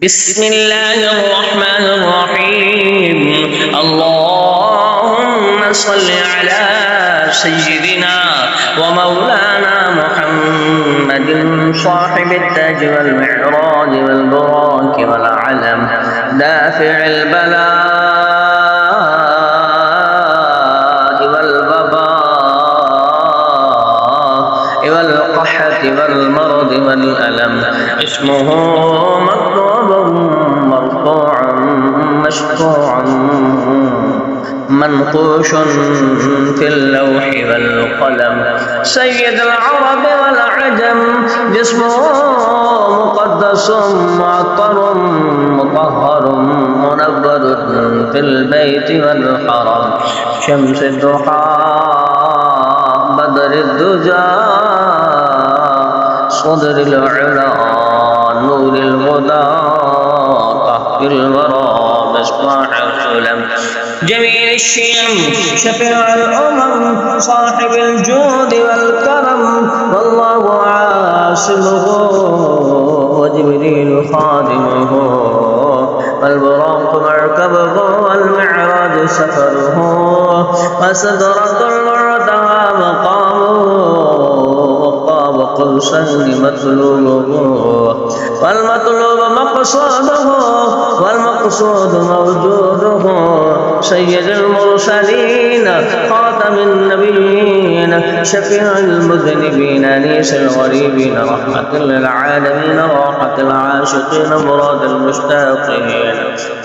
بسم الله الرحمن الرحيم اللهم صل على سيدنا ومولانا محمد صاحب التاج والمعراج والبراك والعلم دافع البلاء والوباء والقحط والمرض والألم اسمه مطلوب مرفوع مشفوع منقوش في اللوح والقلم سيد العرب والعجم جسمه مقدس معطر مطهر منور في البيت والحرم شمس الضحى بدر الدجى صدر العلا نور الهدى قهر الورى مصباح السلم جميل الشيم شفيع الأمم صاحب الجود والكرم والله عاصمه وجبريل خادمه والبراق مركبه والمعراج سفره وسدرة المنتهى مقامه وقاب قوسين مطلوبه والمطلوب مقصوده والمقصود موجوده سيد المرسلين خاتم النبيين شفيع المذنبين أنيس الغريبين رحمة للعالمين راحة العاشقين مراد المشتاقين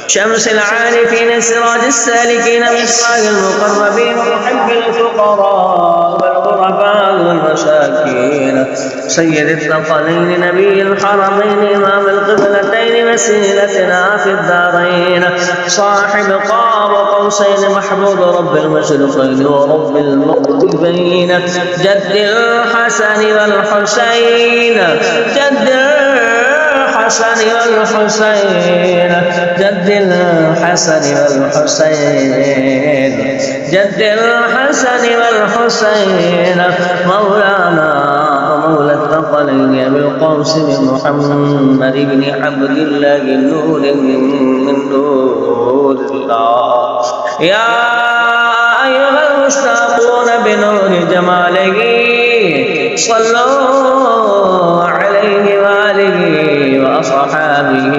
شمس العارفين سراج السالكين مصباح المقربين محب الفقراء والغرباء والمساكين سيد الثقلين نبي الحرمين إمام القبلتين وسيلتنا في الدارين صاحب قاب قوسين محبوب رب المشرقين ورب المغربين جد الحسن والحسين جد الحسن والحسين جد الحسن والحسين جد الحسن والحسين مولانا ومولى الثقلين أبي القاسم محمد بن عبد الله نور من نور الله يا أيها المشتاقون بنور جماله صلوا عليه وآله وأصحابه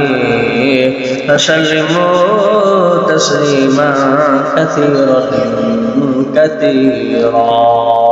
فسلموا تسليما كثيرا كثيرا.